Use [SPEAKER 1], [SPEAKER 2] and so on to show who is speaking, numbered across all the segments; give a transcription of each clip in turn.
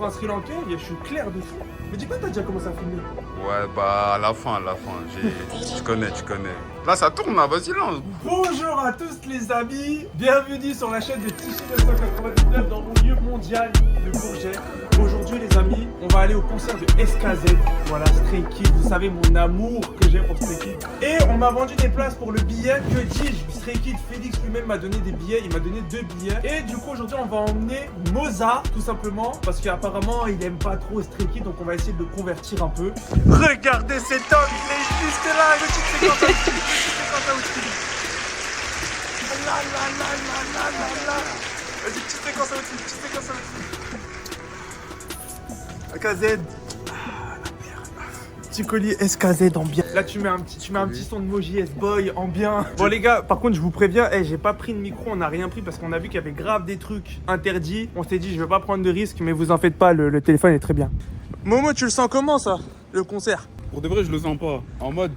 [SPEAKER 1] pour un Sri Lankais, je suis clair de fou. Mais dis pas, t'as déjà commencé à filmer?
[SPEAKER 2] Ouais, bah à la fin. Tu connais. Là, ça tourne, là, vas-y, là.
[SPEAKER 1] Bonjour à tous les amis, bienvenue sur la chaîne de Tichy 999 dans mon lieu mondial de Bourget. Aujourd'hui les amis, on va aller au concert de SKZ, voilà Stray Kids, vous savez mon amour que j'ai pour Stray Kids. Et on m'a vendu des places pour le billet, que dis-je, Stray Kids, Félix lui-même m'a donné des billets, il m'a donné 2 billets. Et du coup aujourd'hui on va emmener Moza tout simplement, parce qu'apparemment il aime pas trop Stray Kids, donc on va essayer de le convertir un peu. Regardez cet homme, il est juste là, le titre c'est quand ça. Vas-y, petite séquence SKZ. Ah, la merde. Petit colis SKZ en bien. Là, tu mets un petit son de Moji S-Boy en bien. Bon, les gars, par contre, je vous préviens, j'ai pas pris de micro, on n'a rien pris parce qu'on a vu qu'il y avait grave des trucs interdits. On s'est dit, je vais pas prendre de risques, mais vous en faites pas, le téléphone est très bien. Momo, tu le sens comment ça, le concert?
[SPEAKER 2] Pour de vrai, je le sens pas. En mode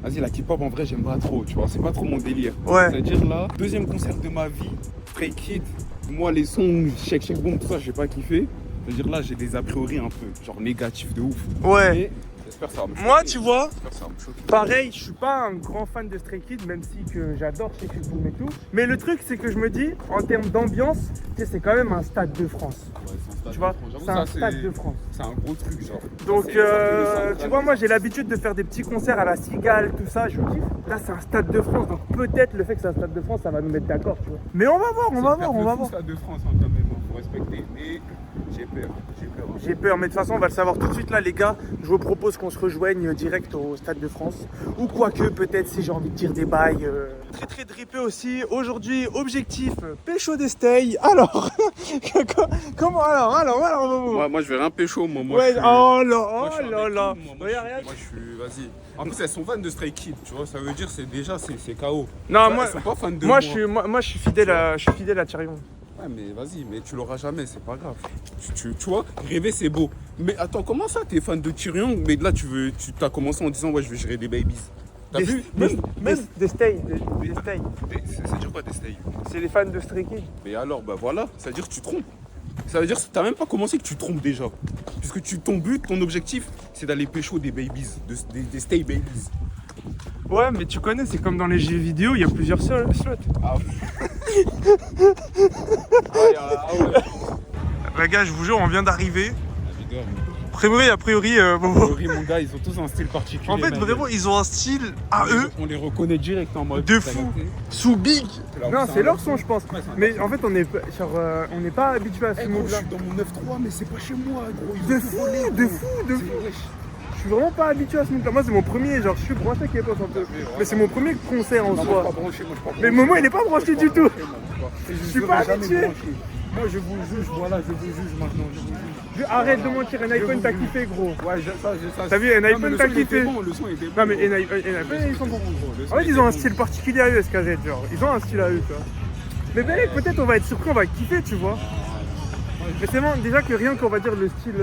[SPEAKER 2] vas-y, la K-pop, en vrai, j'aime pas trop, tu vois. C'est pas trop mon délire.
[SPEAKER 1] Ouais.
[SPEAKER 2] C'est-à-dire là, deuxième concert de ma vie, Stray Kids. Moi, les sons, Shake Boom, tout ça, j'ai pas kiffé. C'est-à-dire là, j'ai des a priori un peu, genre négatifs de ouf.
[SPEAKER 1] Ouais.
[SPEAKER 2] Et j'espère que ça va me choquer.
[SPEAKER 1] Moi, tu vois,
[SPEAKER 2] J'espère que ça va me choquer.
[SPEAKER 1] pareil, je suis pas un grand fan de Stray Kids, même si que j'adore Shake Boom et tout. Mais le truc, c'est que je me dis, en termes d'ambiance, tu sais, c'est quand même un stade de France.
[SPEAKER 2] Ouais, c'est un stade
[SPEAKER 1] Tu vois,
[SPEAKER 2] de France. J'avoue,
[SPEAKER 1] c'est un
[SPEAKER 2] ça,
[SPEAKER 1] stade de France.
[SPEAKER 2] C'est un gros truc, genre.
[SPEAKER 1] Donc,
[SPEAKER 2] C'est
[SPEAKER 1] tu vois, moi j'ai l'habitude de faire des petits concerts à la Cigale, tout ça, je kiffe. Là, c'est un stade de France, donc peut-être le fait que c'est un stade de France, ça va nous mettre d'accord, tu vois. Mais on va voir, on va voir.
[SPEAKER 2] C'est Stade de France, hein, quand même, faut respecter. Mais j'ai peur.
[SPEAKER 1] J'ai peur, mais de toute façon, on va le savoir tout de suite là, les gars. Je vous propose qu'on se rejoigne direct au Stade de France. Ou quoique, peut-être, si j'ai envie de dire des bails. Très drippé aussi. Aujourd'hui, objectif, pécho des Stay. Alors, comment alors,
[SPEAKER 2] Moi, je vais rien pécho, moi.
[SPEAKER 1] ouais,
[SPEAKER 2] je suis-
[SPEAKER 1] oh
[SPEAKER 2] moi, je suis
[SPEAKER 1] là
[SPEAKER 2] avec
[SPEAKER 1] là.
[SPEAKER 2] tout, moi.
[SPEAKER 1] Regarde.
[SPEAKER 2] Moi, je suis. Vas-y. En plus, elles sont fans de Stray Kids, tu vois. Ça veut dire c'est KO.
[SPEAKER 1] Non,
[SPEAKER 2] Elles
[SPEAKER 1] moi,
[SPEAKER 2] sont pas fans de
[SPEAKER 1] moi, je suis fidèle à Thirion.
[SPEAKER 2] Ouais, mais vas-y, mais tu l'auras jamais, c'est pas grave. Tu vois, rêver c'est beau. Mais attends, comment ça, t'es fan de Tyrion, mais là tu t'as commencé en disant ouais, je vais gérer des babies. T'as vu?
[SPEAKER 1] Même des Stay.
[SPEAKER 2] C'est-à-dire quoi des stays?
[SPEAKER 1] C'est les fans de Stray Kids.
[SPEAKER 2] Mais alors, bah voilà, ça veut dire que tu trompes. Ça veut dire que t'as même pas commencé que tu trompes déjà. Puisque ton but, ton objectif, c'est d'aller pécho des babies, des stay babies.
[SPEAKER 1] Ouais, mais tu connais, c'est comme dans les jeux vidéo, il y a plusieurs slots.
[SPEAKER 2] Ah ouais.
[SPEAKER 1] Les gars, je vous jure, on vient d'arriver. A priori,
[SPEAKER 2] Mon gars, ils ont tous un style particulier.
[SPEAKER 1] en fait,
[SPEAKER 2] mec.
[SPEAKER 1] vraiment, ils ont un style à eux
[SPEAKER 2] On les reconnaît direct en mode
[SPEAKER 1] de fou. Sous Big. Non, c'est leur son, je pense.
[SPEAKER 2] Ouais, c'est
[SPEAKER 1] Mais en fait, on n'est pas habitué à ce
[SPEAKER 2] Eh gros, je
[SPEAKER 1] mode-là.
[SPEAKER 2] suis dans mon 9-3, mais c'est pas chez moi, gros.
[SPEAKER 1] De fou. Je suis vraiment pas habitué à ce mode-là. Moi, c'est mon premier, genre, je suis branché avec les potes un peu. Mais c'est mon premier concert en
[SPEAKER 2] Non, moi, je
[SPEAKER 1] soi.
[SPEAKER 2] suis pas branché, moi, je suis pas branché.
[SPEAKER 1] Mais Momo, il est pas branché du tout.
[SPEAKER 2] Je
[SPEAKER 1] suis pas habitué.
[SPEAKER 2] Moi, je vous juge, voilà, je vous juge maintenant. Je vous juge.
[SPEAKER 1] Arrête de mentir, N-iPhone t'a kiffé, gros.
[SPEAKER 2] Ouais, ça.
[SPEAKER 1] T'as vu, N-iPhone t'a kiffé.
[SPEAKER 2] Le son était bon.
[SPEAKER 1] Non, mais N-iPhone, ils sont bons. En fait, ils ont un style particulier à eux, SKZ, genre. Ils ont un style à eux, tu vois. Mais Belek, peut-être on va être surpris, on va kiffer, tu vois. Mais c'est bon, déjà que rien qu'on va dire le style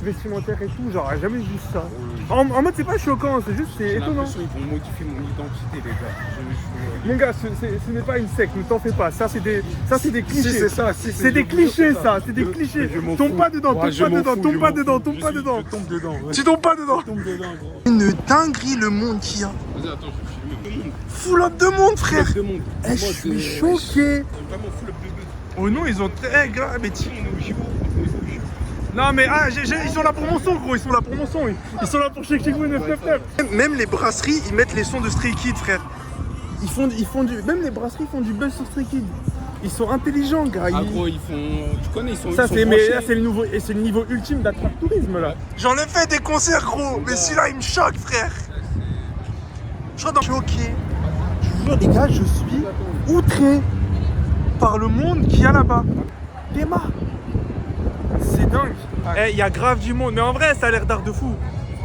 [SPEAKER 1] vestimentaire et tout, genre, j'ai jamais vu ça. En mode, c'est pas choquant, c'est juste, c'est
[SPEAKER 2] J'ai
[SPEAKER 1] étonnant.
[SPEAKER 2] l'impression qu'ils vont modifier mon identité, les gars.
[SPEAKER 1] Mon gars, ce n'est pas une secte, ne t'en fais pas. Ça, c'est des clichés.
[SPEAKER 2] Si, c'est ça.
[SPEAKER 1] C'est des clichés, ça. C'est des clichés. Tombe pas dedans, tombe pas dedans.
[SPEAKER 2] Je tombe dedans. Ouais.
[SPEAKER 1] Tu tombes pas dedans.
[SPEAKER 2] Je tombe dedans, gros.
[SPEAKER 1] Une dinguerie, le monde qu'il y a.
[SPEAKER 2] Vas-y, attends, je vais filmer.
[SPEAKER 1] Full up de monde, frère.
[SPEAKER 2] Full up de monde.
[SPEAKER 1] Eh, je suis choqué.
[SPEAKER 2] Vraiment full up de monde.
[SPEAKER 1] Oh non, ils ont très grave. Mais
[SPEAKER 2] On est au JO.
[SPEAKER 1] non, mais ils sont là pour mon son, gros. Ils sont là pour mon son. Ils sont là pour Shake Boom 999. Même les brasseries, ils mettent les sons de Stray Kids, frère. Même les brasseries font du buzz sur Stray Kids. Ils sont intelligents, gars.
[SPEAKER 2] Ah, gros, ils font. Tu connais, ils sont.
[SPEAKER 1] Ça,
[SPEAKER 2] ils sont
[SPEAKER 1] c'est
[SPEAKER 2] branchés.
[SPEAKER 1] là, c'est le niveau ultime d'attrape-tourisme, là. J'en ai fait des concerts, gros. Mais celui-là, il me choque, frère. Je suis choqué. Je vous jure, les gars, je suis outré par le monde qu'il y a là-bas. Théma. C'est dingue. Eh, il y a grave du monde. Mais en vrai, ça a l'air d'art de fou.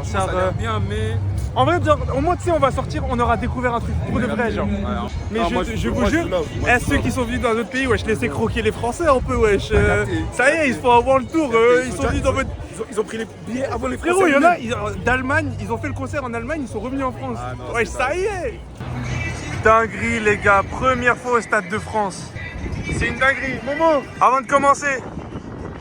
[SPEAKER 2] Ça a l'air bien, mais.
[SPEAKER 1] En vrai, genre, au moins, tu sais, on va sortir, on aura découvert un truc pour de vrai, genre. Mais je vous jure, ceux qui sont venus dans d'autres pays, wesh, laissez croquer les Français un peu, wesh. Ça y est, ils se font avoir le tour. Ils sont venus dans votre.
[SPEAKER 2] Ils ont pris les billets avant les Français.
[SPEAKER 1] Frérot, il y en a d'Allemagne, ils ont fait le concert en Allemagne, ils sont revenus en France.
[SPEAKER 2] Ah non,
[SPEAKER 1] wesh, ça y est. Dinguerie, les gars. Première fois au Stade de France. C'est une dinguerie. Momo, avant de commencer,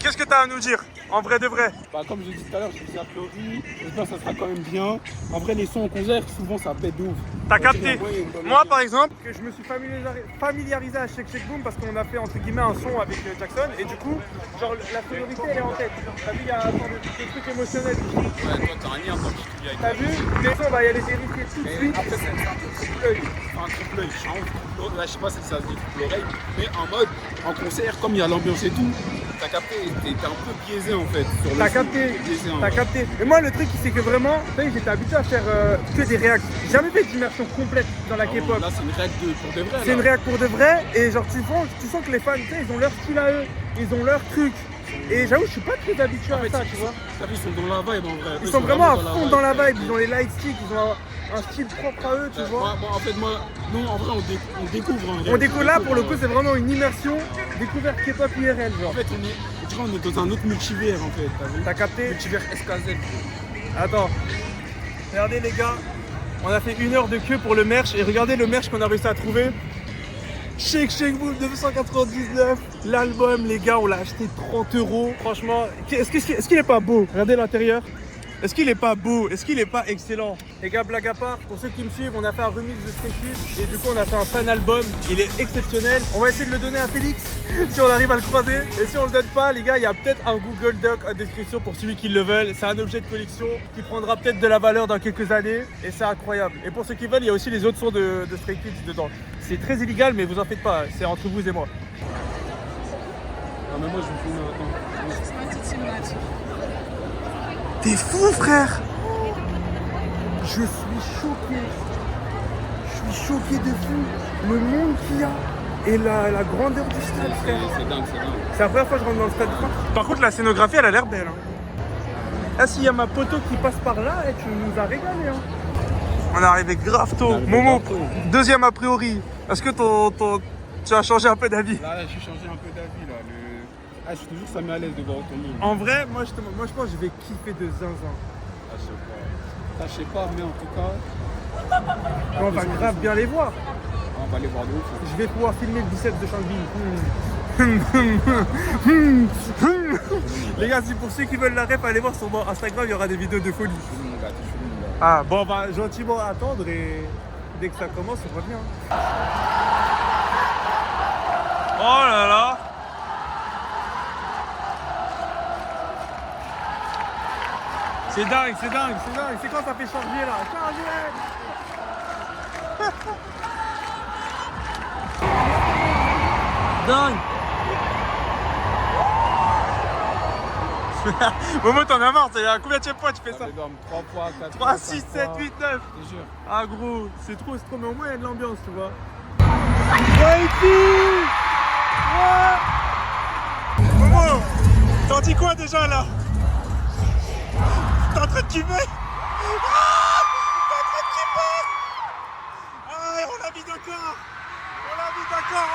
[SPEAKER 1] Qu'est-ce que t'as à nous dire, en vrai de vrai?
[SPEAKER 2] Bah, comme je dit tout à l'heure, je dis a priori, j'espère que ça sera quand même bien. En vrai, les sons en concert, souvent ça pète de ouf.
[SPEAKER 1] T'as capté? Moi, par exemple, que je me suis familiarisé à Shake Shake Boom parce qu'on a fait entre guillemets un son avec Jackson et du coup, genre la sonorité elle est en tête. T'as vu, il y a un truc émotionnel.
[SPEAKER 2] Ouais, toi, t'as un lien comme je te dis.
[SPEAKER 1] T'as vu? Les sons, on va y aller vérifier tout de suite.
[SPEAKER 2] Après, c'est un triple œil. Enfin, un triple œil. Là, je sais pas si ça se dit triple oreille, mais en mode, en concert, comme il y a l'ambiance et tout, t'as capté, t'es un peu biaisé en fait.
[SPEAKER 1] T'as capté, t'as capté. Et moi, le truc, c'est que vraiment, j'étais habitué à faire que des réacts. J'ai jamais fait d'immersion complète dans la K-pop.
[SPEAKER 2] Là, c'est une réact pour de vrai.
[SPEAKER 1] C'est une réact pour de vrai. Et genre, tu sens que les fans, ils ont leur style à eux. Ils ont leur truc. Et j'avoue, je suis pas très habitué à ça, tu vois.
[SPEAKER 2] T'as vu, ils sont dans la vibe en vrai.
[SPEAKER 1] Ils sont vraiment à fond dans la vibe. Ils ont les light sticks, ils ont un style propre à eux, tu vois.
[SPEAKER 2] En fait, nous, en vrai, on découvre.
[SPEAKER 1] On découvre là, pour le coup, c'est vraiment une immersion découverte K-pop IRL, genre.
[SPEAKER 2] En fait, on est dans un autre multivers, en fait.
[SPEAKER 1] T'as capté?
[SPEAKER 2] Multivers SKZ.
[SPEAKER 1] Attends. Regardez, les gars. On a fait 1 heure de queue pour le merch. Et regardez le merch qu'on a réussi à trouver. Shake Shake Boom 999. L'album, les gars, on l'a acheté 30 €. Franchement, est-ce qu'il est pas beau? Regardez l'intérieur. Est-ce qu'il est pas beau? Est-ce qu'il est pas excellent? Les gars, blague à part, pour ceux qui me suivent, on a fait un remix de Stray Kids et du coup on a fait un fan album. Il est exceptionnel. On va essayer de le donner à Félix si on arrive à le croiser. Et si on le donne pas, les gars, il y a peut-être un Google Doc en description pour celui qui le veulent. C'est un objet de collection qui prendra peut-être de la valeur dans quelques années et c'est incroyable. Et pour ceux qui veulent, il y a aussi les autres sons de Stray Kids dedans. C'est très illégal, mais vous en faites pas, c'est entre vous et moi.
[SPEAKER 2] Ah, mais moi je vous filme, attends.
[SPEAKER 1] T'es fou, frère! Je suis choqué. Je suis choqué de fou. Le monde qu'il y a et la grandeur du stade, frère.
[SPEAKER 2] C'est dingue, c'est dingue.
[SPEAKER 1] C'est la première fois que je rentre dans le stade. Par contre, la scénographie, elle a l'air belle. Ah, s'il y a ma poteau qui passe par là, tu nous as régalé. On est arrivé grave tôt. Momo, deuxième a priori. Est-ce que tu as changé un peu d'avis?
[SPEAKER 2] Là, j'ai changé un peu d'avis. Là. Ah, je te jure que ça met à l'aise de voir ton nom.
[SPEAKER 1] En vrai, moi je pense que je vais kiffer de zinzin.
[SPEAKER 2] Ah, je sais pas. Ça, je sais pas, mais en tout cas.
[SPEAKER 1] On va grave bien les voir.
[SPEAKER 2] On va les voir de ouf.
[SPEAKER 1] Je vais pouvoir filmer le biceps de Changbin. Les gars, si pour ceux qui veulent la ref, allez voir sur mon Instagram, il y aura des vidéos de folie. Ah, bon, on va gentiment attendre et dès que ça commence, on revient. Oh là là! C'est dingue, c'est dingue, c'est dingue. C'est quand ça fait charger là? Charger! Dingue! Momo, t'en as marre, c'est à combien de fois tu fais ça?
[SPEAKER 2] 3 fois, 4
[SPEAKER 1] 3, 6, 7, 8, 9.
[SPEAKER 2] Je te jure.
[SPEAKER 1] Ah gros, c'est trop, mais au moins il y a de l'ambiance, tu vois. Ouais, ici! Ouais! Momo, t'en dis quoi déjà là? T'es en train de kiffer? Ah! T'es en train de kiffer? Ah, on l'a mis d'accord! On l'a mis d'accord!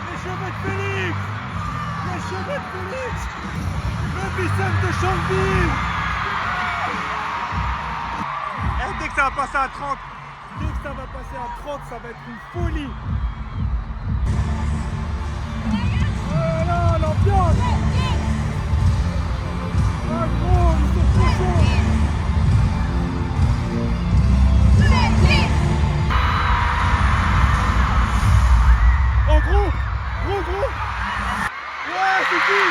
[SPEAKER 1] Les cheveux de Félix! Les cheveux de Félix! Le biceps de Changbin! Et dès que ça va passer à 30, ça va être une folie! Voilà l'ambiance! Ah gros, ils sont trop chauds! Oh gros! Ouais, c'est qui?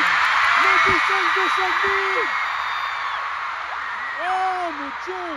[SPEAKER 1] Le biceps de Changbin! Oh mon Dieu!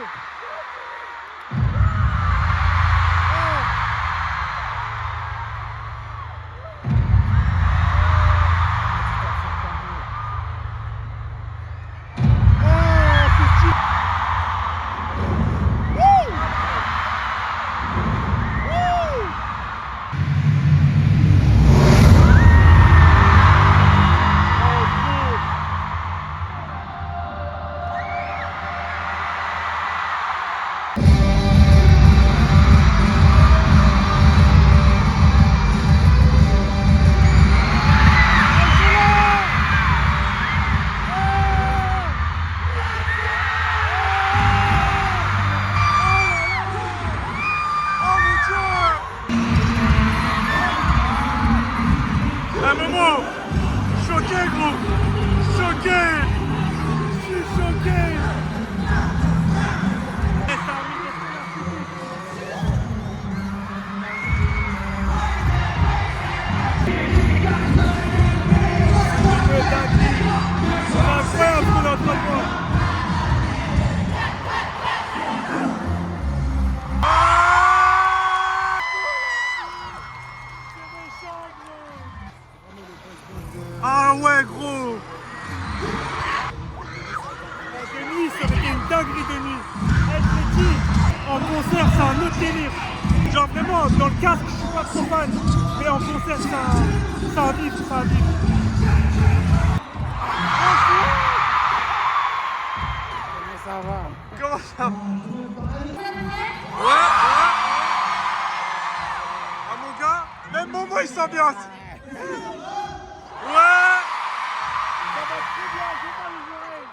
[SPEAKER 1] Choqué, gros. Choqué. Je suis choqué. C'est incroyable ce qu'on est en train de voir. Ah ouais, gros. Denis, ça aurait été une dinguerie, Denis. Je te dis, en concert, c'est un autre délire. Genre vraiment, dans le casque, je suis pas trop fan. Mais en concert, c'est un vif, c'est un vif.
[SPEAKER 3] Ça va.
[SPEAKER 1] Comment ça va? Ouais. Ah mon gars, même Momo il s'ambiance. Ouais. Ça va très bien, j'ai pas les oreilles.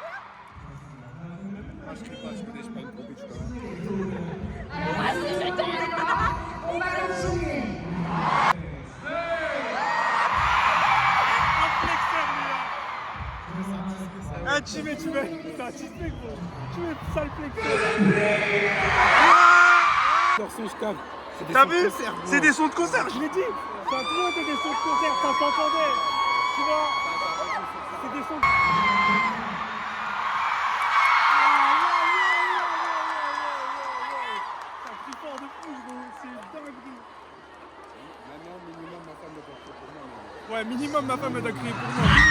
[SPEAKER 2] Moi, je crie pas, je connais pas le gros bitch quand même.
[SPEAKER 1] Un flexeur, lui là. Ah, tu mets. T'es un tismé, gros. Tu mets sale flexeur.
[SPEAKER 2] Torsion, je cave.
[SPEAKER 1] T'as vu? C'est des sons de concert, je l'ai dit. Ça a toujours été des sons de concert, ça s'entendait. Tu vois? C'est des sons de... Ça crie fort de fou, gros. C'est une dinguerie.
[SPEAKER 2] Maintenant, minimum, ma femme doit crier pour moi.
[SPEAKER 1] Ouais, minimum, ma femme doit crier pour moi. Minimum.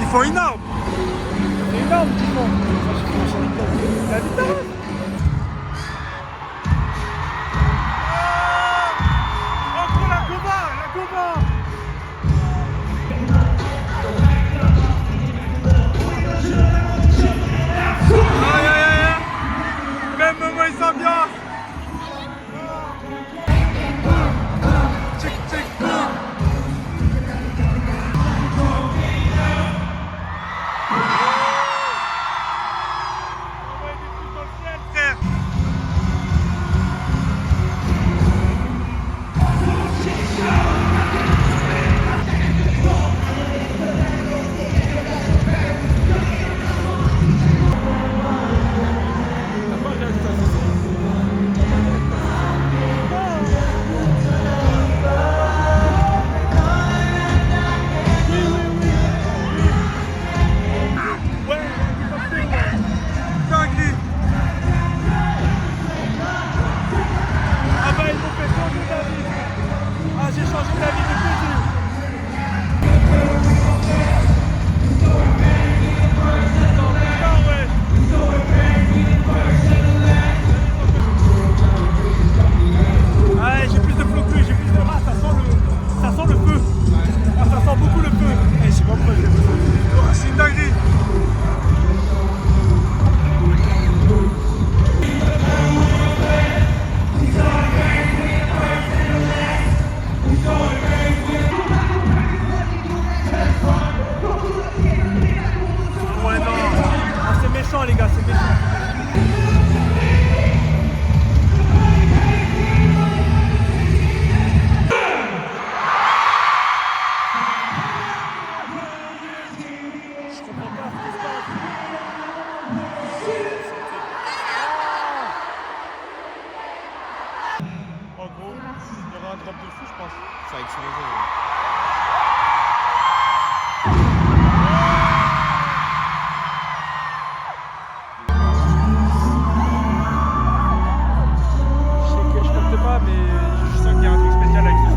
[SPEAKER 1] Ils font une arme. C'est une arme qu'ils font. La vitesse. Oh gros, la goba. Aïe. Même Momo il s'ambiance. Tchic. méchant, les gars, c'est méchant. Je comprends pas ce qui se passe. En gros, il y aura un drop de fou, je pense.
[SPEAKER 2] Ça a explosé.
[SPEAKER 1] Je capte pas, mais je sens qu'il y a un truc spécial avec ce son.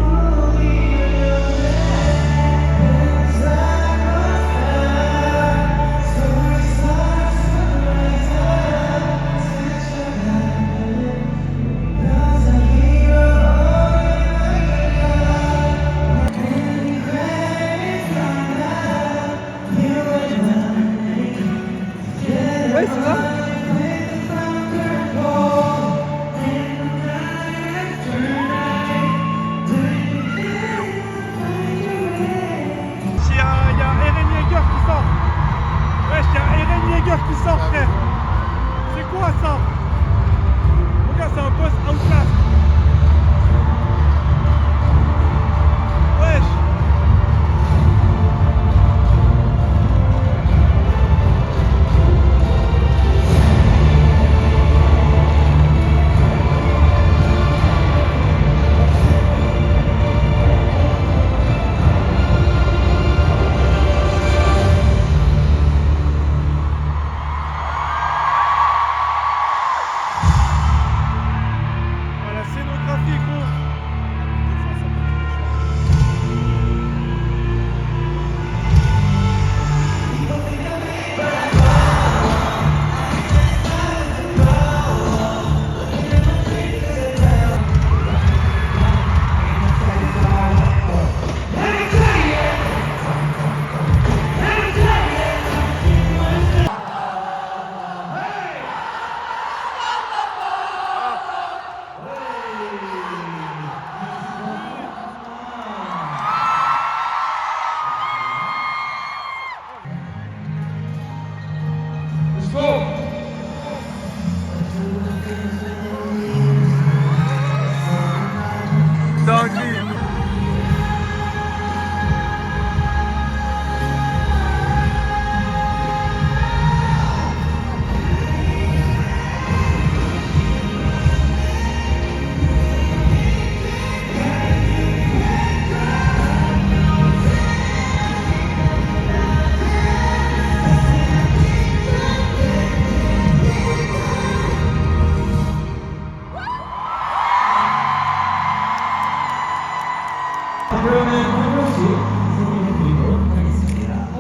[SPEAKER 1] Ouais, c'est ça. Il y a Eren Yeager qui sort. Ouais, il y a Eren Yeager qui sort, frère. Tranquille.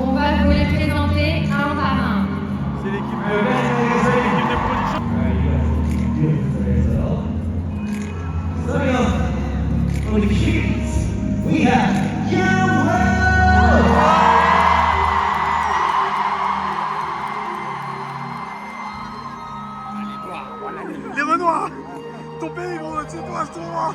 [SPEAKER 4] On va vous les présenter un par un.
[SPEAKER 1] C'est l'équipe de production. Les Renois. Ton pays, gros, c'est toi, c'est toi.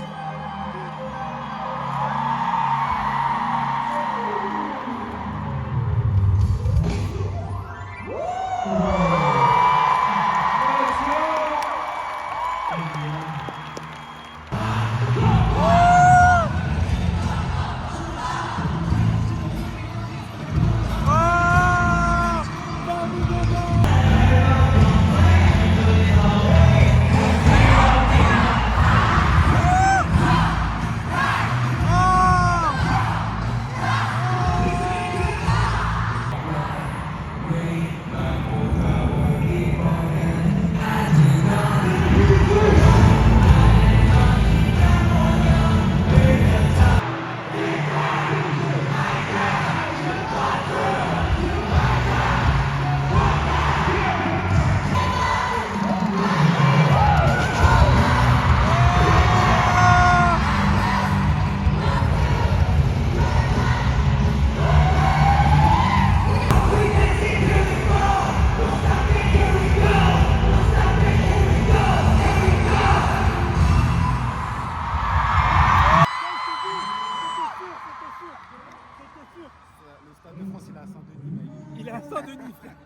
[SPEAKER 3] Le Stade de France, il est à Saint-Denis, mec.
[SPEAKER 1] Il est à Saint-Denis, frère.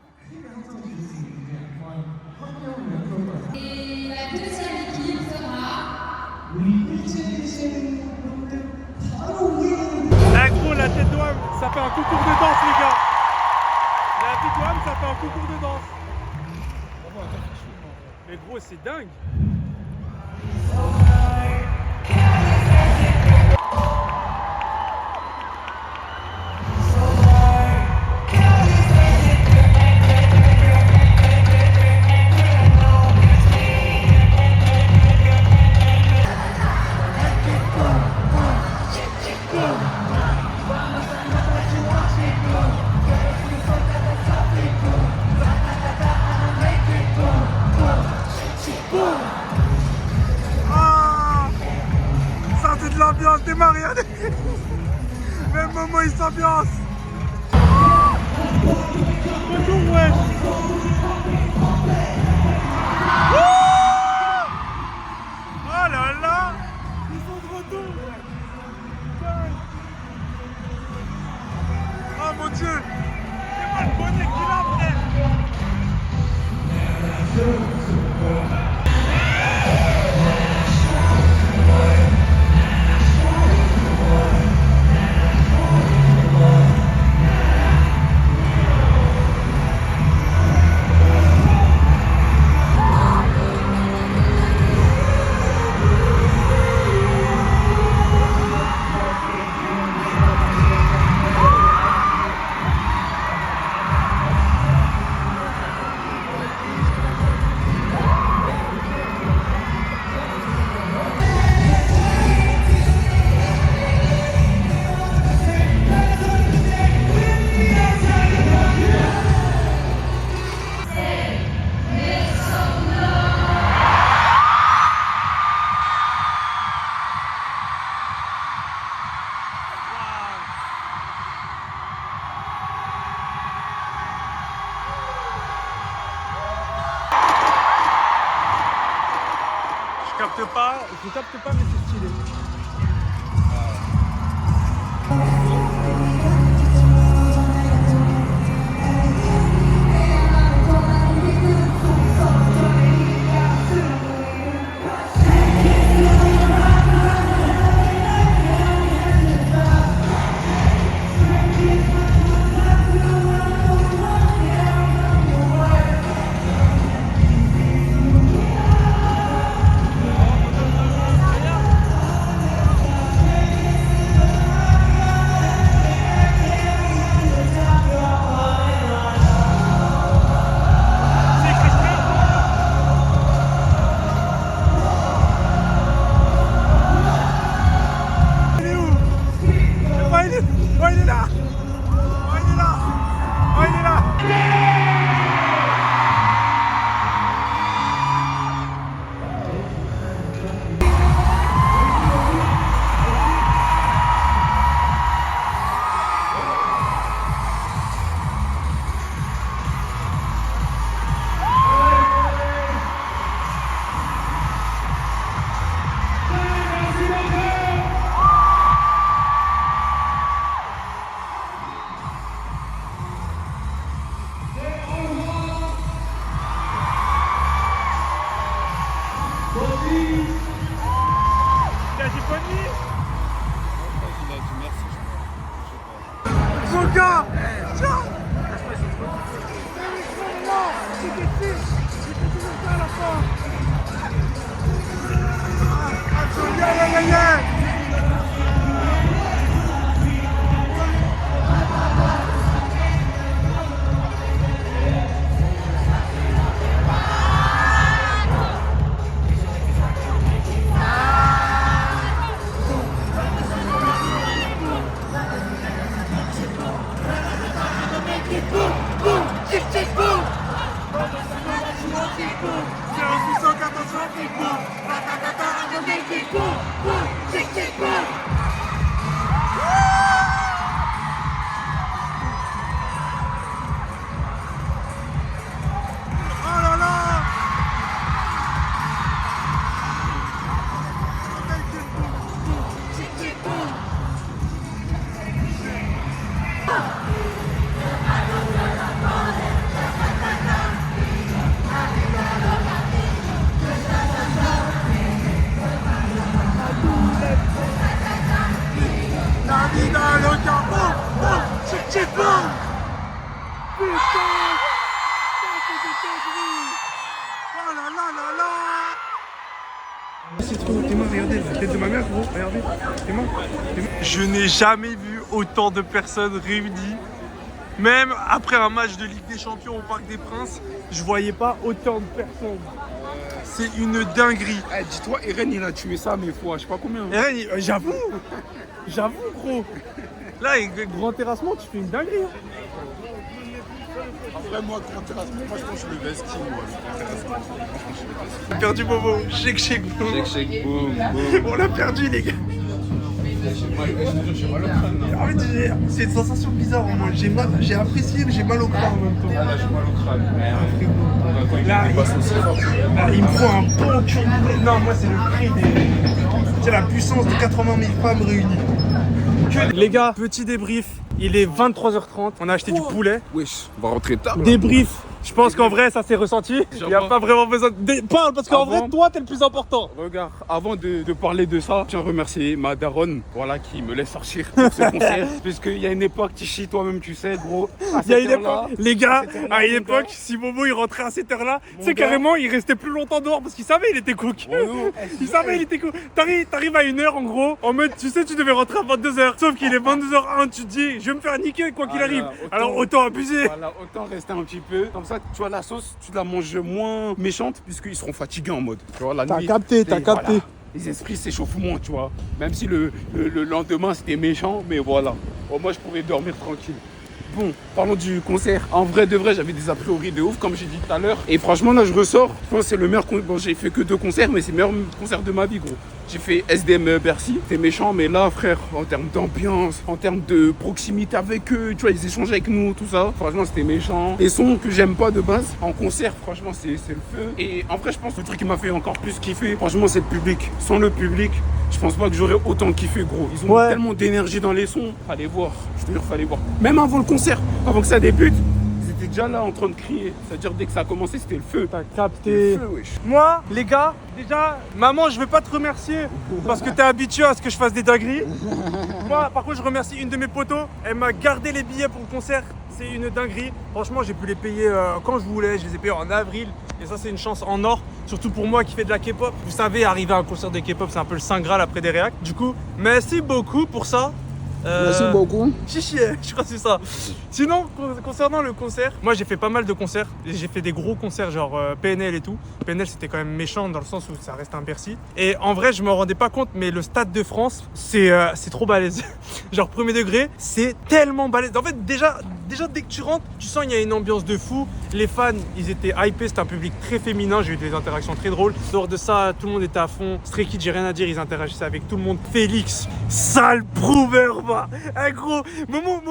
[SPEAKER 4] Et la deuxième équipe sera...
[SPEAKER 1] Eh gros, la tête d'Ouam, ça fait un concours de danse, les gars. La tête d'Ouam, ça fait un concours de danse. Mais gros, c'est dingue. Sortez de l'ambiance, démarre, regardez. Même Momo, il s'ambiance. Retour, ouais. Oh là là. Ils sont de retour. Oh mon Dieu. C'est pas le bonnet qu'il a, frère. Je capte pas, mais c'est stylé. Il a dit bonne nuit.
[SPEAKER 2] Il a dit merci, je crois.
[SPEAKER 1] Mon gars, tiens.
[SPEAKER 3] C'est trop, t'es mort, regardez, la tête de ma mère, gros, regardez, t'es mort, t'es mort.
[SPEAKER 1] Je n'ai jamais vu autant de personnes réunies. Même après un match de Ligue des Champions au Parc des Princes, je voyais pas autant de personnes. C'est une dinguerie.
[SPEAKER 2] Eh, dis-toi, Eren, il a tué ça, mais fois, je sais pas combien.
[SPEAKER 1] Et j'avoue, gros. Là, avec le grand terrassement, tu fais une dinguerie. Hein.
[SPEAKER 2] Après, moi, grand terrassement, moi, je pense que je le vesti, moi, le grand terrassement.
[SPEAKER 1] On a perdu Momo. Shake, boom.
[SPEAKER 2] Shake, boum, boum.
[SPEAKER 1] On l'a perdu, les gars.
[SPEAKER 2] J'ai mal au crâne, là.
[SPEAKER 1] En fait, c'est une sensation bizarre en moi. J'ai apprécié, mais j'ai mal au crâne en même temps.
[SPEAKER 2] Ah, là, j'ai mal au crâne. Merde. Quand il
[SPEAKER 1] Là,
[SPEAKER 2] dépasse aussi fort.
[SPEAKER 1] Là, il me prend un bon cul. Non, moi, c'est le prix des. C'est la puissance de 80 000 femmes réunies. Les gars, petit débrief. Il est 23h30. On a acheté du poulet.
[SPEAKER 2] Wesh, on va rentrer tard.
[SPEAKER 1] Débrief. Je pense qu'en vrai, ça s'est ressenti. Il n'y a pas vraiment besoin de. Parle, parce qu'en vrai, toi, t'es le plus important.
[SPEAKER 2] Regarde, avant de parler de ça, je tiens à remercier ma daronne, voilà, qui me laisse sortir pour ce concert. Puisqu'il y a une époque, Tichy, toi-même, tu sais, gros.
[SPEAKER 1] Il y a une époque, les gars, à une époque, si Momo il rentrait à cette heure-là, c'est carrément, il restait plus longtemps dehors parce qu'il savait il était cook. Il savait il était cook. T'arrives à 1h en gros, en mode, tu sais, tu devais rentrer à 22h. Sauf qu'il est 22h01, tu te dis, je vais me faire niquer quoi qu'il arrive. Alors autant abuser.
[SPEAKER 2] Voilà, autant rester un petit peu. Comme ça, tu vois, la sauce, tu la manges moins méchante puisqu'ils seront fatigués en mode. Tu vois, la nuit.
[SPEAKER 1] T'as
[SPEAKER 2] et
[SPEAKER 1] capté.
[SPEAKER 2] voilà, les esprits s'échauffent moins, tu vois. Même si le lendemain c'était méchant, mais voilà. Bon, moi, je pouvais dormir tranquille. Bon, parlons du concert. En vrai de vrai, j'avais des a priori de ouf, comme j'ai dit tout à l'heure. Et franchement, là, je ressors. Je pense que c'est le meilleur concert. Bon, j'ai fait que 2 concerts, mais c'est le meilleur concert de ma vie, gros. J'ai fait SDM Bercy, c'était méchant, mais là, frère, en termes d'ambiance, en termes de proximité avec eux, tu vois, ils échangeaient avec nous, tout ça. Franchement, c'était méchant. Les sons que j'aime pas de base, en concert, franchement, c'est le feu. Et en vrai, je pense que le truc qui m'a fait encore plus kiffer, franchement, c'est le public. Sans le public, je pense pas que j'aurais autant kiffé, gros. Ils ont tellement d'énergie dans les sons. Fallait voir, je te jure, fallait voir. Même avant le concert, avant que ça débute, ils étaient déjà là en train de crier. C'est-à-dire, dès que ça a commencé, c'était le feu.
[SPEAKER 1] T'as capté.
[SPEAKER 2] Le feu, wesh.
[SPEAKER 1] Moi, les gars, déjà, maman, je vais pas te remercier parce que t'es habitué à ce que je fasse des dingueries. Moi, par contre, je remercie une de mes potos. Elle m'a gardé les billets pour le concert. C'est une dinguerie. Franchement, j'ai pu les payer quand je voulais. Je les ai payés en avril. Et ça, c'est une chance en or. Surtout pour moi qui fais de la K-pop. Vous savez, arriver à un concert de K-pop, c'est un peu le Saint Graal après des réacs. Du coup, merci beaucoup pour ça.
[SPEAKER 2] Merci beaucoup.
[SPEAKER 1] Chichi, je crois que c'est ça. Sinon, concernant le concert, moi j'ai fait pas mal de concerts. J'ai fait des gros concerts genre PNL et tout. PNL c'était quand même méchant dans le sens où ça reste un Bercy. Et en vrai, je me rendais pas compte, mais le Stade de France, c'est trop balèze. Genre premier degré, c'est tellement balèze. En fait, déjà dès que tu rentres, tu sens qu'il y a une ambiance de fou. Les fans, ils étaient hypés, c'était un public très féminin. J'ai eu des interactions très drôles. Dehors de ça, tout le monde était à fond. Stray Kids, j'ai rien à dire, ils interagissaient avec tout le monde. Félix, sale prouveur, bah. Eh gros, Momo,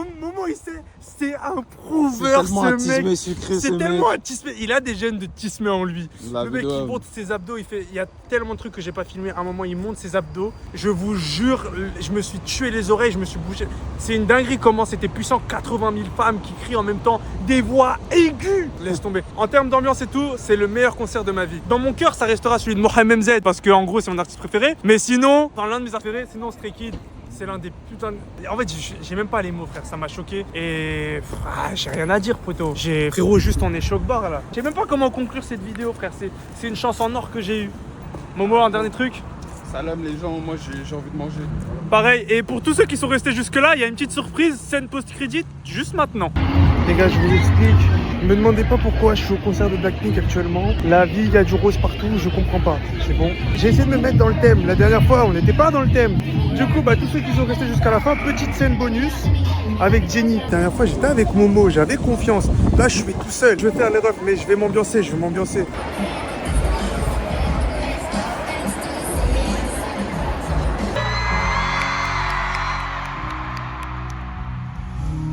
[SPEAKER 1] il sait. C'est un prouveur,
[SPEAKER 2] tellement
[SPEAKER 1] ce
[SPEAKER 2] un
[SPEAKER 1] mec.
[SPEAKER 2] tismé sucré, ce
[SPEAKER 1] C'est tellement
[SPEAKER 2] mec.
[SPEAKER 1] un tismé. Il a des gènes de tismé en lui.
[SPEAKER 2] La
[SPEAKER 1] Le mec,
[SPEAKER 2] vidéo,
[SPEAKER 1] il monte ses abdos. Il y a tellement de trucs que j'ai pas filmé. À un moment, il monte ses abdos. Je vous jure, je me suis tué les oreilles. Je me suis bougé. C'est une dinguerie comment c'était puissant. 80 000 femmes qui crient en même temps. Des voix aiguës. Laisse tomber. En termes d'ambiance et tout, c'est le meilleur concert de ma vie. Dans mon cœur, ça restera celui de Mohamed MZ parce que en gros, c'est mon artiste préféré. Mais sinon, dans l'un de mes artistes préférés, sinon Stray Kids. C'est l'un des putains de... En fait, j'ai même pas les mots, frère. Ça m'a choqué. Et... j'ai rien à dire, poteau. Frérot, juste on est choc-bar, là. Je sais même pas comment conclure cette vidéo, frère. C'est une chance en or que j'ai eue. Momo, un dernier truc.
[SPEAKER 2] Salam les gens, moi j'ai envie de manger.
[SPEAKER 1] Pareil. Et pour tous ceux qui sont restés jusque-là, il y a une petite surprise, scène post-crédit, juste maintenant. Les gars, je vous explique. Ne me demandez pas pourquoi je suis au concert de Blackpink actuellement. La vie, il y a du rose partout, je comprends pas. C'est bon. J'ai essayé de me mettre dans le thème. La dernière fois, on n'était pas dans le thème. Du coup, tous ceux qui sont restés jusqu'à la fin, petite scène bonus avec Jenny. La dernière fois, j'étais avec Momo, j'avais confiance. Là, je suis tout seul. Je vais faire les refs, mais je vais m'ambiancer,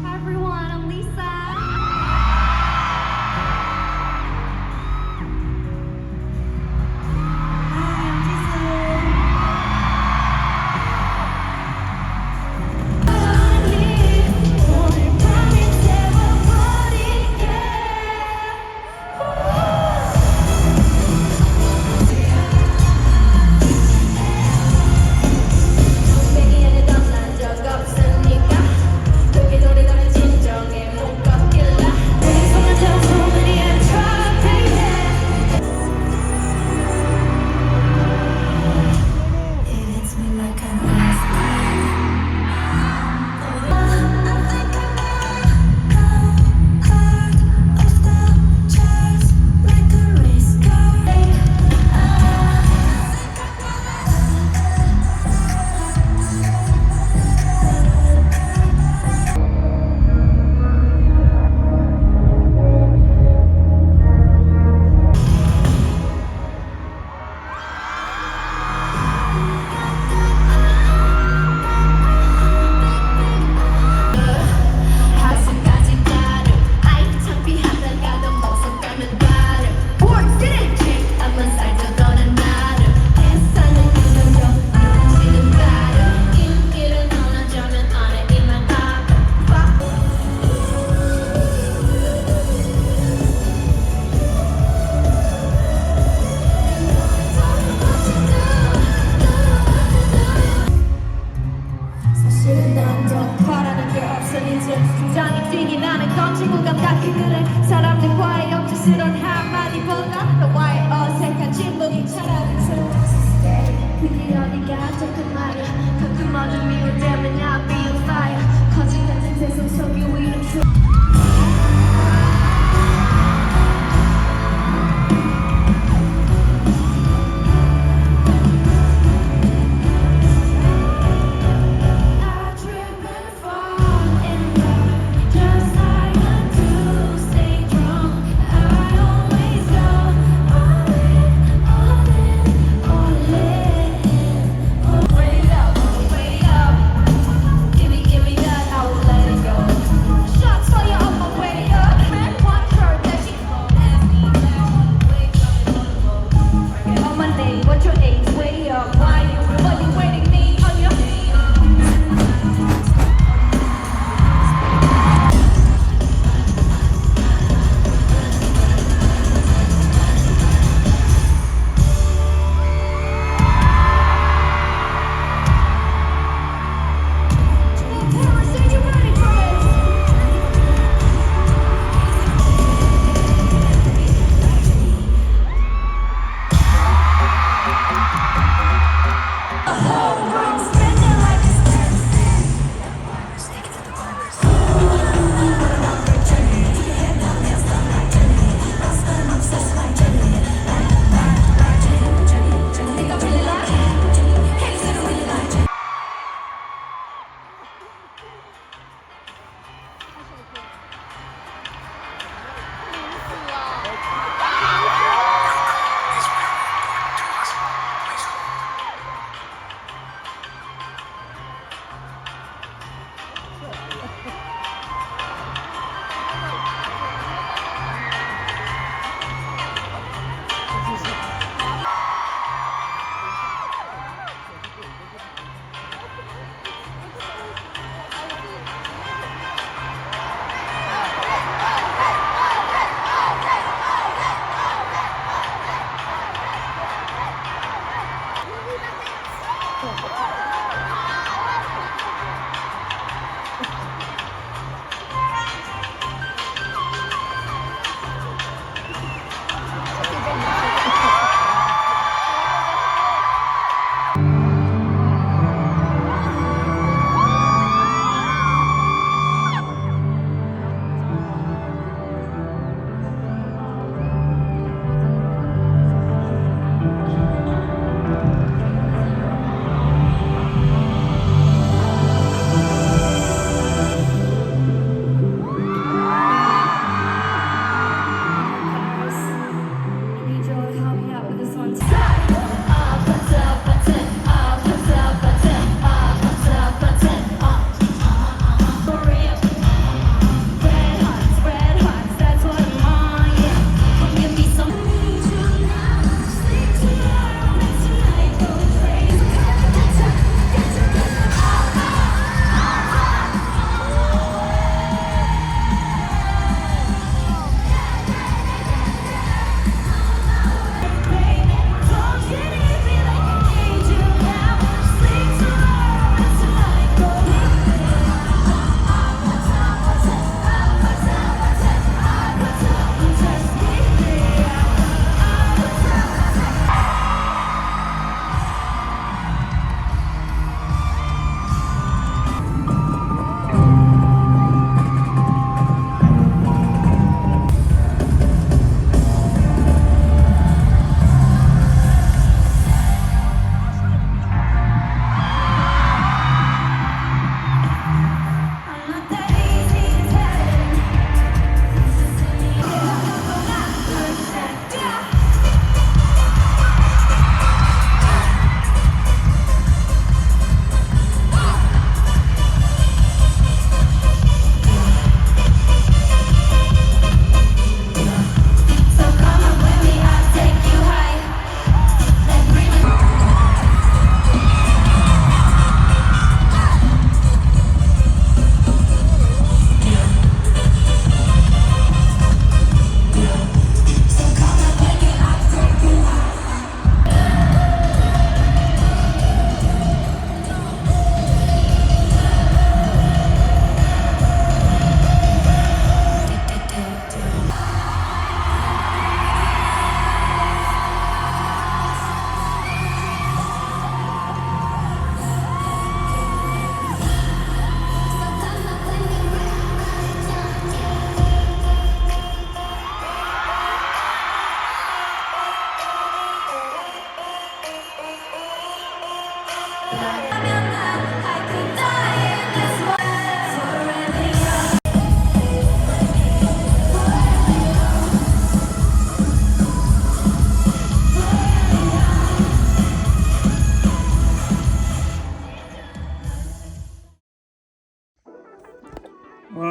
[SPEAKER 4] Hi everyone, I'm Lisa. Hi, I'm Jisoo.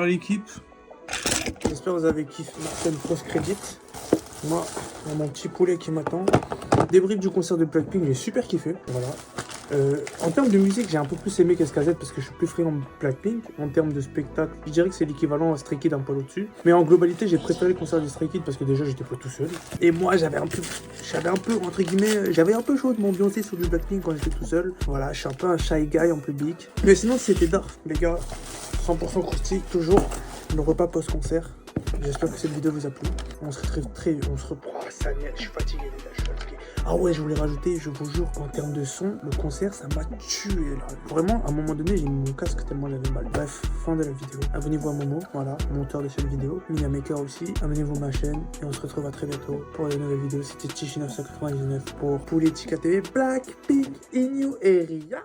[SPEAKER 1] Voilà l'équipe. J'espère que vous avez kiffé ma scène post-crédit. Moi, il y a mon petit poulet qui m'attend. Débrief du concert de Blackpink, j'ai super kiffé. Voilà. En termes de musique, j'ai un peu plus aimé qu'SKZ parce que je suis plus friand Blackpink. En termes de spectacle, je dirais que c'est l'équivalent à Stray Kids un peu au-dessus. Mais en globalité, j'ai préféré le concert de Stray Kids parce que déjà, j'étais pas tout seul. Et moi, j'avais un peu, entre guillemets, j'avais un peu chaud de m'ambiancer sur du Blackpink quand j'étais tout seul. Voilà, je suis un peu un shy guy en public. Mais sinon, c'était dark, les gars. 100% croustillant, toujours. Le repas post-concert. J'espère que cette vidéo vous a plu. On se retrouve on se reprend. Oh, ça y est, je suis fatigué, les gars, je suis fatigué. Ah ouais, je voulais rajouter, je vous jure qu'en termes de son, le concert, ça m'a tué là. Vraiment, à un moment donné, j'ai mis mon casque tellement j'avais mal. Bref, fin de la vidéo. Abonnez-vous à Momo, voilà, monteur de cette vidéo. Minamaker aussi. Abonnez-vous à ma chaîne et on se retrouve à très bientôt pour de nouvelles vidéos. C'était Tichy 999 pour Poulet Tika TV Blackpink in New Area.